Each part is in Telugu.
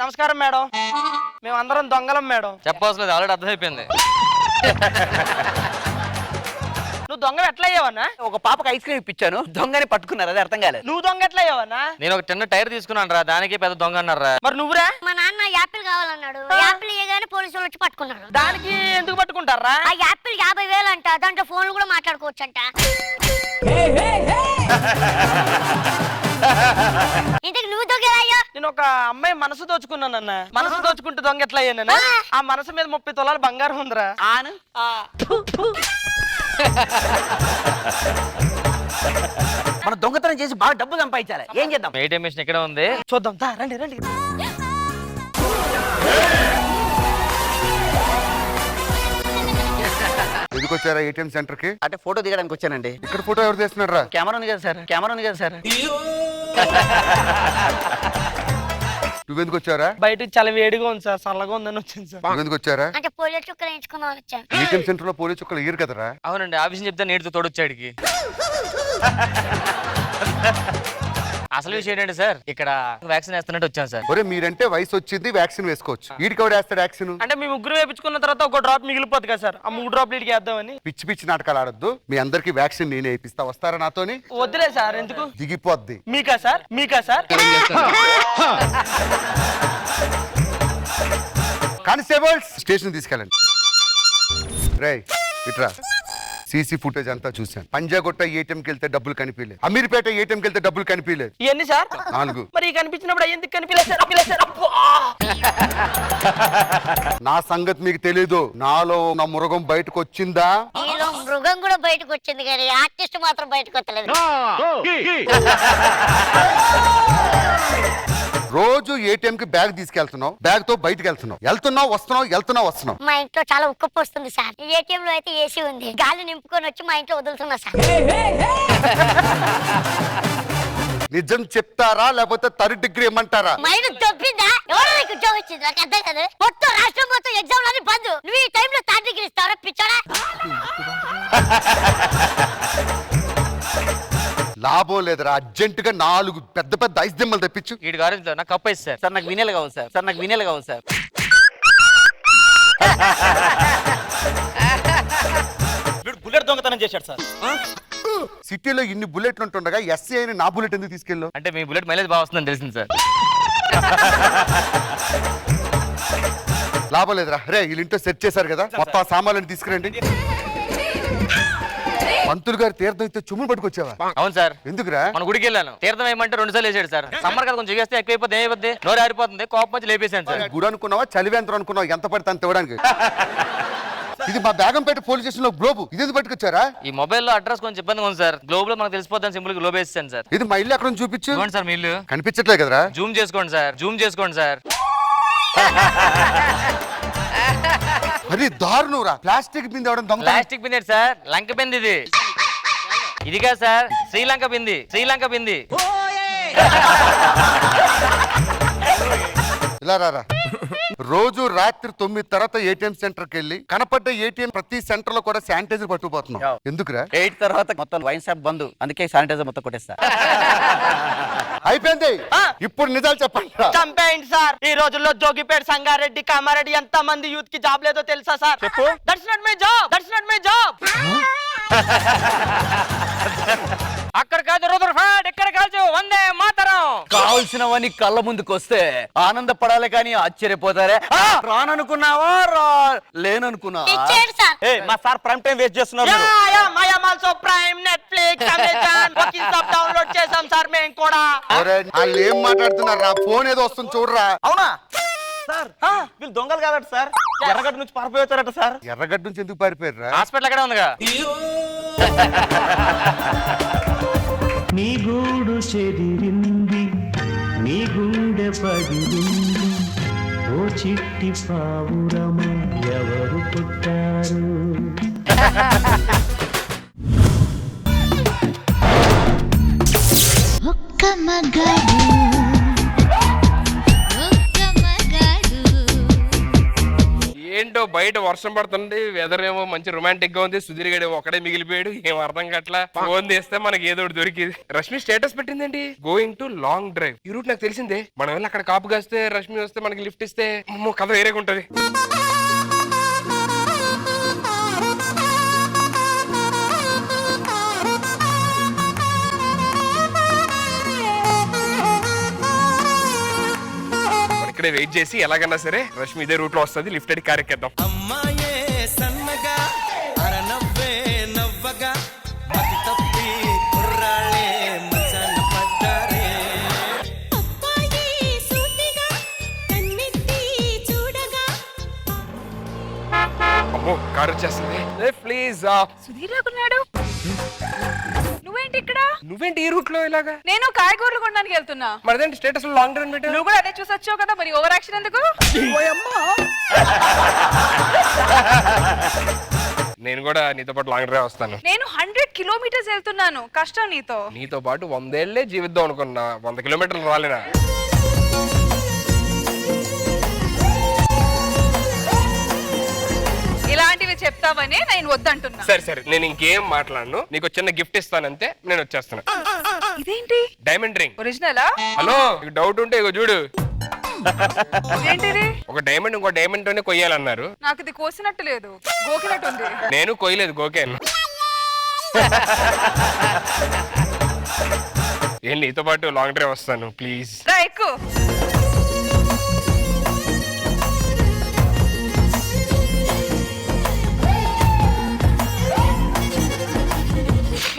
నమస్కారం మేడం, మేము అందరం దొంగలం మేడం. చెప్పవసలేదు, ఆల్రెడీ అర్థమైపోయింది. నువ్వు దొంగ ఎట్లా అయ్యావన్నా? ఒక పాపకి ఐస్ క్రీమ్ ఇప్పించాను, దొంగని పట్టుకున్నారు, అది అర్థం కాలేదు. నువ్వు దొంగ ఎట్లా అయ్యావన్నా? నేను ఒక చిన్న టైర్ తీసుకున్నాను రా, దానికి పెద్ద దొంగ అన్నారా. మరి నువ్వురా? మా నాన్న యాపిల్ కావాలన్నాడు, యాపిల్ ఇవ్వగానే పోలీసులు వచ్చి పట్టుకున్నారు. దానికి ఎందుకు పట్టుకుంటారా? ఆ యాపిల్ 50,000 అంట, దాంట్లో ఫోన్లు కూడా మాట్లాడుకోవచ్చు అంట. ఇంతకు నువ్వు దొంగలయ్యా? నేను ఒక అమ్మాయి మనసు దోచుకున్నానన్న. మనసు దోచుకుంటే దొంగ ఎట్లా అయ్యానన్నా? ఆ మనసు మీద 30 తులాలు బంగారం ఉందిరా. ఆను మన దొంగతనం చేసి బాగా డబ్బు సంపాదించాలి, ఏం చేద్దాం? ఏటీఎం మిషన్ ఇక్కడ ఉంది, చూద్దాం. రండి రండి. ఎందుకు వచ్చారా ఏటీఎం సెంటర్ కి? అంటే ఫోటో దిగడానికి వచ్చానండి. ఇక్కడ ఫోటో ఎవరు తీస్తున్నారు రా? కెమెరా ఉంది కదా సార్, కెమెరా ఉంది కదా సార్. నువ్వెందుకు వచ్చారా? బయట చాలా వేడిగా ఉంది సార్, చల్లగా ఉందని వచ్చింది సార్. నువ్వెందుకు వచ్చారా? అంటే పోలీసు చుక్కలు ఎంచుకుందాం వచ్చాను. ఏటీఎం సెంటర్ లో పోలీసు చుక్కలు ఇయ్యరు కదరా? అవునండి, ఆఫీస్ చెప్తే నీటితో తోడొచ్చాడికి. అసలు విషయం ఏంటంటే సార్, ఇక్కడ వ్యాక్సిన్ వేస్తున్నట్టు వచ్చాను సార్. ఒరే మీరంటే వయసు వచ్చింది, వ్యాక్సిన్ వేసుకోవచ్చు. వీడికి ఎవడు వేస్తాడు వ్యాక్సిన్? అంటే మీ ముగ్గురు వేయించుకున్న తర్వాత ఒక డ్రాప్ మిగిలిపోతుంది కదా సార్, ఆ 3 డ్రాప్లు ఇడికి వేద్దామని. పిచ్చి పిచ్చి నాటకాలు ఆడద్దు. మీ అందరికి వ్యాక్సిన్ నేనే వేయిస్తా, వస్తారా నాతోని? వద్దులే సార్, ఎందుకు? దిగిపోద్ది. మీకా సార్? మీకా సార్? కానిస్టేబుల్స్ స్టేషన్ తీసుకెళ్ళండి. రేయ్ ఇట్రా. సీసీ ఫుటేజ్ అంతా చూశాను. పంజాగుట్ట ఏటీఎంకి వెళ్తే డబ్బులు కనిపించలేదు, అమీర్పేట ఏటీఎంకి వెళ్తే డబ్బులు కనిపించలేదు. ఇవన్నీ సార్ 4. మరి కనిపించినప్పుడు ఎందుకు కనిపించలేదు సార్? నా సంగతి మీకు తెలీదు. నాలో నా మృగం బయటకు వచ్చిందా? నీలో మృగం కూడా బయటకు వచ్చింది కానీ ఆర్టిస్ట్ మాత్రం బయటకు వచ్చలేదు. రోజు ఏటీఎం కి బ్యాగ్ తీసుకెళ్తున్నావు, బ్యాగ్ తో బయటకు వెళ్తున్నావు, వస్తున్నావు. మా ఇంట్లో చాలా ఉక్కపోస్తుంది వస్తుంది సార్. ఏటీఎం లో అయితే ఏసీ ఉంది, గాలి నింపుకొని వచ్చి మా ఇంట్లో వదులుతున్నా సార్. నిజం చెప్తారా లేకపోతే 3rd డిగ్రీ ఇమ్మంటారా? మైండ్ దొబ్బిందా? ఎవరో నీకు ఉద్యోగం ఇచ్చింది? నాకు అర్థం కాదు. మొత్తం రాష్ట్రం మొత్తం ఎగ్జామ్ లని బంద్. నువ్వు ఈ టైంలో 3rd డిగ్రీ ఇస్తావరా పిచ్చోడా? లాభం లేదురా, అర్జెంట్ గా 4 పెద్ద పెద్ద ఐస్ దిమ్మలు తెప్పించు. వీడి గారు నాకు కప్ అయితే సార్. సార్ నాకు వినేలు కావాలి సార్. సార్ నాకు వినేలు కావాలి సార్. వీడు బుల్లెట్ దొంగతనం చేశాడు సార్. సిటీలో ఇన్ని బుల్లెట్లు ఉంటుండగా ఎస్సీ అయిన నా బుల్లెట్ ఎందుకు తీసుకెళ్ళావు? అంటే మీ బుల్లెట్ మైలేజ్ బాగా వస్తుందని తెలిసింది సార్. లాభం లేదురా. రే వీళ్ళింటో సెట్ చేశారు కదా, మొత్తం సామాన్లను తీసుకురండి. పంతులు గారు తీర్థం అయితే చుమ్ములు పట్టుకొచ్చావా? అవును సార్. ఎందుకురా? మన గుడికి వెళ్ళాను, తీర్థం వేయమంటే 2 సార్లు వేసాడు సార్. సమ్మర్ కదా కొంచెం చేస్తే ఎక్కువైపోతే ఏమైపోద్ది, నోరు ఆరిపోతుంది, కోపం వచ్చి లేపేశాను సార్. గుడి అనుకున్నావా, చలివేంద్రం అనుకున్నావా? ఎంత పడితే అంత ఇవ్వడానికి. ఇది మా బేగంపేట పోలీస్ స్టేషన్ లో గ్లోబ్, ఇది ఎందుకు పట్టుకొచ్చారా? ఈ మొబైల్ లో అడ్రస్ కొంచెం ఇబ్బందిగా ఉంది సార్. గ్లోబ్ లో మనకు తెలిసిపోతాను, సింపుల్ గా గ్లోబ్ వేసాను సార్. ఇది మా ఇల్లు ఎక్కడ చూపించు. చూడండి సార్, మీ ఇల్లు కనిపించట్లే కదరా? జూమ్ చేసుకోండి సార్, జూమ్ చేసుకోండి సార్. అది దారుణంరా. ప్లాస్టిక్ బిందె అవడం దొంగ. ప్లాస్టిక్ బిందె సార్, లంక బింది ఇది. ఇదిగా సార్ శ్రీలంక బింది, శ్రీలంక బింది. ఇలా రారా. రోజు రాత్రి 9 తర్వాత ఏటీఎం సెంటర్ కి వెళ్ళి కనపడ్డ ఏటీఎం ప్రతి సెంటర్ లో కూడా శానిటైజర్ పట్టుకుపోతున్నాం. ఎందుకురా? 8 తర్వాత మొత్తం వైన్ షాప్ బంద్, అందుకే శానిటైజర్ మొత్తం కొట్టేస్తా. అయిపోయింది. ఇప్పుడు నిజాలు చెప్పండి. చంపేయండి సార్. ఈ రోజుల్లో జోగిపేట, సంగారెడ్డి, కామారెడ్డి ఎంత మంది యూత్ కి జాబ్ లేదో తెలుసా సార్? చెప్పు. That's not my job, that's not my job. అక్కడ కాదు రుద్రఫాడ్, ఇక్కడ కాదు వందే మాతరం. కావాల్సినవన్నీ కళ్ళ ముందుకు వస్తే ఆనందపడాలి కానీ ఆశ్చర్యపోతారే. రాననుకున్నావా, లేననుకున్నావా? ఇచ్చేయండి సార్. మా సార్ ప్రైమ్ టైం వేస్ట్ చేస్తున్నారు. My am also prime, Netflix, Amazon booking sub download చేసాం సార్ మేము కూడా. వాళ్ళు ఏం మాట్లాడుతున్నారా? ఫోన్ ఏదో వస్తుంది చూడరా. అవునా సార్? వీళ్ళు దొంగలు కాదట సార్, ఎర్రగడ్డ నుంచి పారిపోతారట సార్. ఎర్రగడ్డ నుంచి ఎందుకు పారిపోయారా? హాస్పిటల్ అక్కడే ఉందిగా. నీ గూడు చెదిరింది, నీ గుండె పగిలింది, ఓ చిట్టి పావురమ ఎవరు పుట్టారు? ఒక్క మగాడు, ఒక్క మగాడు. ఏంటో ఏంటో బయట వర్షం పడుతుంది, వెదర్ ఏమో మంచి రొమాంటిక్ గా ఉంది, సుధీర్ గడి ఒకడే మిగిలిపోయాడు, ఏం అర్థం కావట్లా. ఫోన్ తీస్తే మనకి ఏదో ఒకటి దొరికింది. రష్మి స్టేటస్ పెట్టిందేంటి, గోయింగ్ టు లాంగ్ డ్రైవ్. ఈ రూట్ నాకు తెలిసిందే, మనం వెళ్ళి అక్కడ కాపు కాస్తే రష్మి వస్తే మనకి లిఫ్ట్ ఇస్తే అమ్మో కథ వేరేగా ఉంటది. ఇక్కడే వెయిట్ చేసి ఎలాగన్నా సరే రష్మి ఇదే రూట్ లో వస్తుంది, లిఫ్ట్ అడి కార్ ఎక్కేద్దాం. అమ్మాయే సన్నగా అరనవ్వే నవ్వగా మతి తప్పి కుర్రాళ్ళే మచాన పడ్డారే. అబ్బాయి సూటిగా కన్నెత్తి చూడగా అమ్మో కార్ వచ్చేస్తుంది. ప్లీజ్ సుధీర్ రాకున్నాడు. నువ్వేంటి ఇక్కడ? నువ్వేంటి ఈ రూట్ లో ఇలాగా? నేను కాయగూరలు కొనడానికి వెళ్తున్నా. మరిదేంటి స్టేటస్ లో లాంగ్ డ్రైవ్ పెట్టావు? నువ్వు కూడా అదే చూసి వచ్చావు కదా, మరి ఓవర్ యాక్షన్ ఎందుకు? నేను కూడా నీతో పాటు లాంగ్ డ్రైవ్ వస్తాను. నేను 100 కిలోమీటర్స్ వెళ్తున్నాను, కష్టం నీతో. నీతో పాటు 100 ఏళ్లే జీవిద్దాం అనుకున్నా, 100 కిలోమీటర్లు రాలేనా? ఇలాంటివి చెప్తావనే నేను వద్దంటున్నా. సరే సరే, నేను ఇంకేం మాట్లాడను, నీకు చిన్న గిఫ్ట్ ఇస్తానంతే, నేను వచ్చేస్తాను. ఇదేంటి? Diamond ring. ఒరిజినలా? హలో, నీకు డౌట్ ఉంటే ఇగో చూడు. ఏంటిది? ఒక డైమండ్ ఇంకో డైమండ్ తోనే కొయ్యాలన్నారు. నాకు ఇది కోసినట్టు లేదు, గోకినట్టుంది. నేను కొయ్యలేదు, గోకాను. ఏం నీతో పాటు లాంగ్ డ్రైవ్ వస్తాను ప్లీజ్. రా ఎక్కు.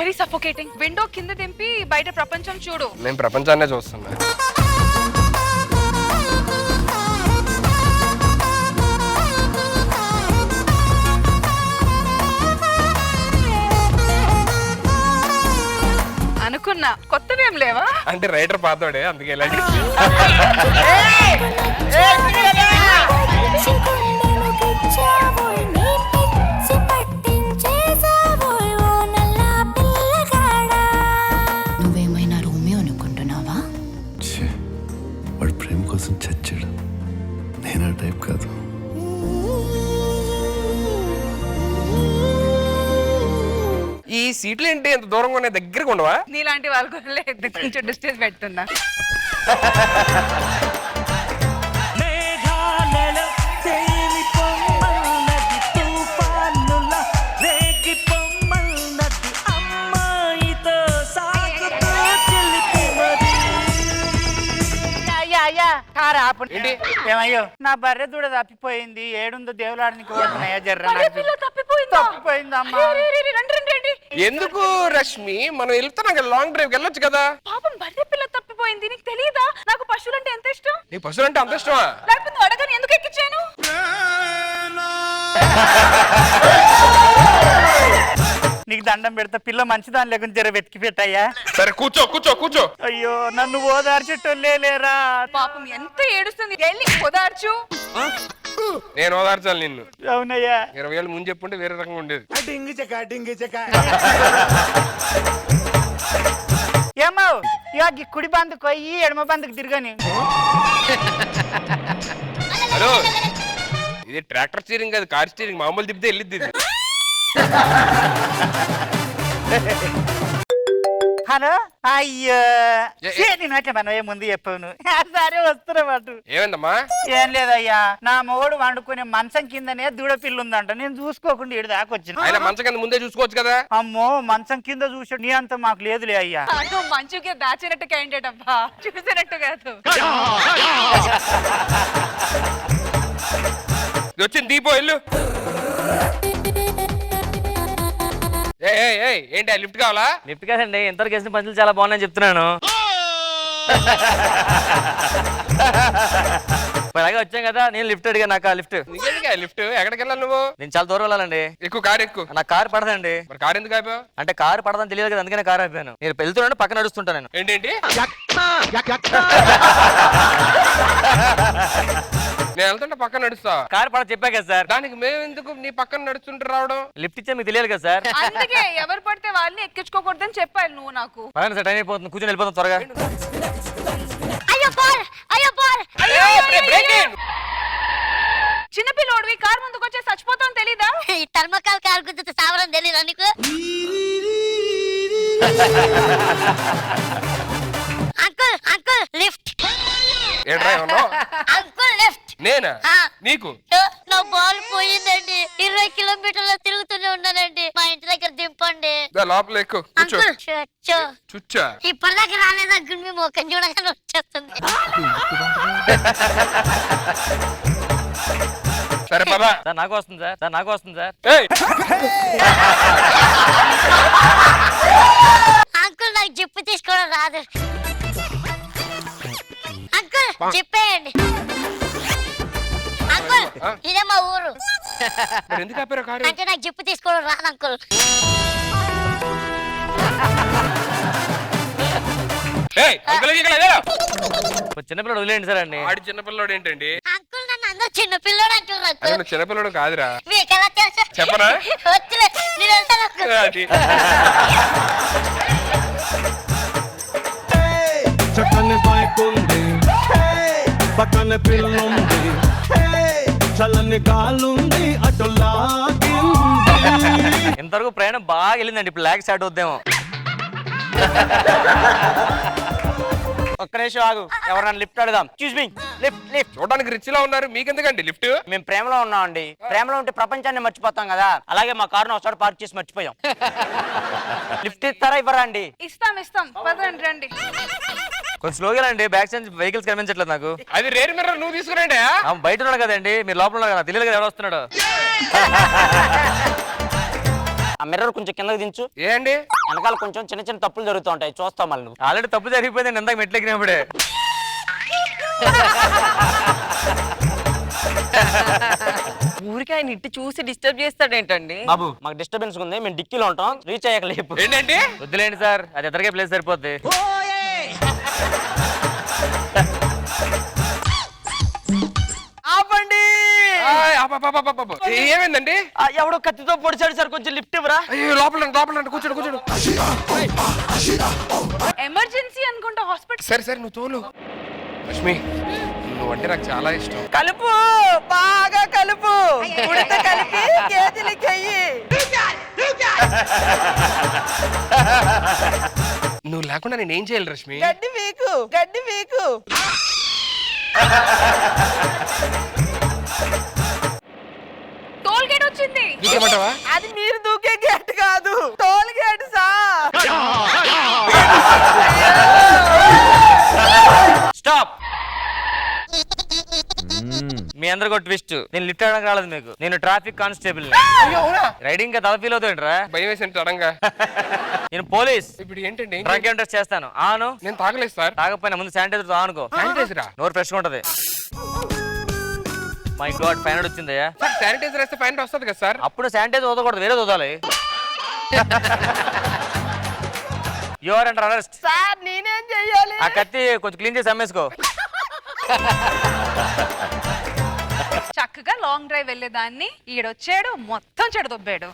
Very suffocating. విండో కింద దింపి బయట ప్రపంచం చూడు. నేను ప్రపంచాన్నే చూస్తున్నా. అనుకున్నా, కొత్తవేం లేవా? అంటే రైటర్ పాతోడే, అందుకే ఇలాంటి. నువ్వేమైనా రోమియో అనుకుంటున్నావా? వాడు ప్రేమ కోసం చచ్చాడు, నేను ఆ టైప్ కాదు. ఈ సీట్లు ఏంటి ఎంత దూరంగా ఉన్నాయి, దగ్గరగా ఉండవా? నీలాంటి వాళ్ళ కోసం కొంచెం డిస్టెన్స్ పెడుతున్నా. మేఘాలలో తేలి పొమ్మన్నది తుఫానుల రేగి పొమ్మన్నది అమ్మాయితో సాగుతూ చిలిపి మరి. అయ్యా కారా ఏంటి? ఏమయ్యో, నా బర్రె దూడ తప్పిపోయింది, ఏడుందో దేవులాడనికి పోతున్నాయా జర్ర. తప్పిపోయిందమ్మా. ఎందుకు రష్మి, మనం వెళ్తున్నాం కదా లాంగ్ డ్రైవ్, వెళ్ళొచ్చు కదా. పాపం బర్రె పిల్ల తప్పిపోయింది, నీకు తెలియదా? నాకు పశువులంటే ఎంత ఇష్టం. నీ పశువులు అంటే అంత ఇష్టమా? లేకపోతే నువ్వు అడగని ఎందుకు ఎక్కించాను? నీకు దండం పెడతా, పిల్ల మంచిదాని లేకుండా జర వెతికి పెట్టయ్యా. సరే కూర్చో కూర్చో కూర్చో. అయ్యో, నన్ను ఓదార్చెట్టోళ్ళే లేరా. పాపం ఎంత ఏడుస్తుంది, వెళ్ళి ఓదార్చు. నేను ఓదార్చాలి నిన్ను. అవునయ్యా. 20 ఏళ్ళు ముందు చెప్పుంటే వేరే రకంగా ఉండేది. ఏమో ఇక కుడి బందుకు పోయి ఎడమ బందుకు తిరగని. హలో, ఇది ట్రాక్టర్ స్టీరింగ్ కాదు, కార్ స్టీరింగ్, మామూలు తిప్పితే వెళ్ళిద్ది ఇది. హలో, అయ్యో నేను అట్లా మనం ముందు చెప్పాను. సరే వస్తున్నా పాటు. ఏమైందమ్మా? ఏం లేదయ్యా, నా మొగడు వండుకునే మంచం కిందనే దూడ పిల్ల ఉందంట, నేను చూసుకోకుండా ఇటు దాకా వచ్చిన. ఆయన మంచం కింద ముందే చూసుకోవచ్చు కదా. అమ్మో, మంచం కింద చూసాడు, నీ అంత మాకు లేదులే అయ్యా. నువ్వు మంచుకి దాచినట్టు క్యాండిడేట్ అబ్బా, చూసినట్టు కాదు. ఇది వచ్చింది, దీపో వెళ్ళు. ఏంటి లిఫ్ట్ కావాలా? లిఫ్ట్ కాదండి, ఎంతవరకు వేసిన పంచులు చాలా బాగున్నాయని చెప్తున్నాను. అలాగే వచ్చాం కదా, నేను లిఫ్ట్ అడిగా, నాకు లిఫ్ట్. లిఫ్ట్ ఎక్కడికి వెళ్ళాలి నువ్వు? నేను చాలా దూరం వెళ్ళాలండి. ఎక్కువ కారు ఎక్కువ. నాకు కారు పడదండి. మరి కారు ఎందుకు ఆపావు? అంటే కారు పడదని తెలియదు కదా, అందుకనే కారు ఆపాను. నేను వెళ్తున్నాను, పక్కన నడుస్తుంటా నేను. ఏంటేంటి? నేను వెళ్తుంటే పక్కన నడుస్తా. కారు పడ చెప్పా కదా సార్. దానికి మేము ఎందుకు నీ పక్కన నడుస్తుంటే రావడం? లిఫ్ట్ ఇచ్చా మీకు తెలియదు కదా సార్. అందుకే ఎవరు పడితే వాళ్ళని ఎక్కించుకోకూడదని చెప్పాలి నువ్వు నాకు. పదండి సార్, టైం అయిపోతుంది, కూర్చొని వెళ్ళిపోతాం త్వరగా. అయ్యో పార్, అయ్యో పార్. చిన్నపిల్లోడివి కారు ముందుకు వచ్చి అంకుల్ అంకుల్ లిఫ్ట్ ఏంట్రా ఏమన్నా అంకుల్ లిఫ్ట్ నేనా ఆ. నీకు నా బాల్ పోయిందండి 20 కిలోమీటర్లు తిరుగుతూనే ఉన్నానండి మా ఇంటి దగ్గర దింపండి దా లోపల ఎక్కువ కూర్చో అంకుల్ చచ్చో చుచ్చా ఇప్పటిదాకా రాలేదు అంకుల్ మీ ముఖం చూడగానే వచ్చేస్తుంది సరే పదా సార్ నాకు వస్తుంది సార్ సార్ నాకు వస్తుంది సార్ ఏయ్ అంకుల్ నాకు జిప్పు తీసుకోవడం రాదు అంకుల్ చెప్పేయండి అంకుల్ ఇదే మా ఊరు మరి ఎందుకు ఆపారు కారు అంటే నాకు జిప్పు తీసుకోవడం రాదు అంకుల్ ఏయ్ అంకుల్కి ఇక్కడ లేరా? చిన్నపిల్లడు వదిలేండి సార్ అండి ఆడి చిన్నపిల్లడు ఏంటండి అంకుల్ నన్ను అందరూ చిన్న పిల్లడు అంటున్నారు అరే అంకుల్ నువ్వు చిన్నపిల్లడు కాదురా మీకు ఎలా తెలుసు చెప్పనా? వచ్చలే నేను వెళ్తాను అంకుల్ అది చక్కని బైక్ ఉంది పక్కన పిల్లుంది చల్లని గాలుంది అటు లాగింది ఇంతవరకు ప్రయాణం బాగా వెళ్ళిందండి ఇప్పుడు లాగ్ స్టార్ట్ అవుద్దేమో ఒక్క నిమిషం ఆగు ఎవరన్నా లిఫ్ట్ అడుగుదాం ఎక్స్క్యూజ్ మీ లిఫ్ట్ లిఫ్ట్ చూడడానికి రిచ్ లా ఉన్నారు మీకెందుకండి లిఫ్ట్ మేము ప్రేమలో ఉన్నామండి ప్రేమలో ఉంటే ప్రపంచాన్ని మర్చిపోతాం కదా అలాగే మా కారును ఒకసారి పార్క్ చేసి మర్చిపోయాం లిఫ్ట్ ఇస్తారా ఇవ్వరా అండి ఇస్తాం ఇస్తాం పదండి రండి కొంచెం స్లోగా అండి బ్యాక్ సైడ్ వెహికల్స్ కనిపించట్లేదు నాకు అది రేర్ మిర్రర్ నువ్వు తీసుకురండి బయట ఉన్నాడు కదండి మీరు లోపల ఉన్నారు కదా తెలియదు కదా ఎవరు వస్తున్నాడు ఆ మిర్రర్ కొంచెం కిందకి దించు ఏ అండి వెనకాల కొంచెం చిన్న చిన్న తప్పులు జరుగుతూ ఉంటాయి చూస్తాం మళ్ళీ నువ్వు ఆల్రెడీ తప్పు జరిగిపోయింది ఇందాక మెట్లు ఎక్కినప్పుడే ఊరికి ఆయన ఇట్టి చూసి డిస్టర్బ్ చేస్తాడేంటండి బాబు మాకు డిస్టర్బెన్స్ ఉంది మేము డిక్కీలో ఉంటాం రీచ్ అయ్యాక లేపు ఏంటండి వద్దులేండి సార్ అది ఎదరికే ప్లేస్ సరిపోద్ది ఆపండి ఆయ్, అబ్బబ్బబ్బబ్బబ్బ. ఏమైందండి ఎవడో కత్తితో పొడిచాడు సార్ కొంచెం లిఫ్ట్ ఇవ్వరా అయ్యో లోపల కూర్చోడు కూర్చోడు ఎమర్జెన్సీ అనుకుంటా హాస్పిటల్ సరే సరే నువ్వు తోలు లక్ష్మి నువ్వు అంటే నాకు చాలా ఇష్టం కలుపు బాగా కలుపు ఉడత కలిపి కేజీలకి అయ్యి నువ్వు లేకుండా నేను ఏం చేయాలి రష్మి గడ్డి వీకు టోల్ గేట్ వచ్చింది నీకేమంటావా అది మీరు దూకే గేట్ కాదు టోల్ గేట్ సార్ స్టాప్ మీ అందరికి ఒక ట్విస్ట్ నేను లిఫ్ట్ అడగడానికి రాలేదు మీకు నేను ట్రాఫిక్ కానిస్టేబుల్ రైడింగ్ గా తల ఫీల్ అవుతాయంట్రా భయం వేసి సడన్గా నేను పోలీస్ ఇప్పుడు ఏంటండి డ్రంక్ అండ్ డ్రెస్ చేస్తాను ఆను నేను తాగలేదు సార్ తాగకపోయినా ముందు శానిటైజర్ ఆనుకో శానిటైజరా నోరు ఫ్రెష్ గా ఉంటది మై గాడ్ ఫైన్ వచ్చిందయ్యా సార్ శానిటైజర్ వేస్తే ఫైన్ వస్తుంది కదా సార్ అప్పుడు శానిటైజర్ వదలకూడదు వేరే వదలాలి you are under arrest sir నేనేం చెయ్యాలి ఆ కత్తి కొంచెం క్లీన్ చేసి అమ్మేసుకో చక్కగా లాంగ్ డ్రైవ్ వెళ్ళేదాన్ని ఈడొచ్చాడు మొత్తం చెడదొబ్బాడు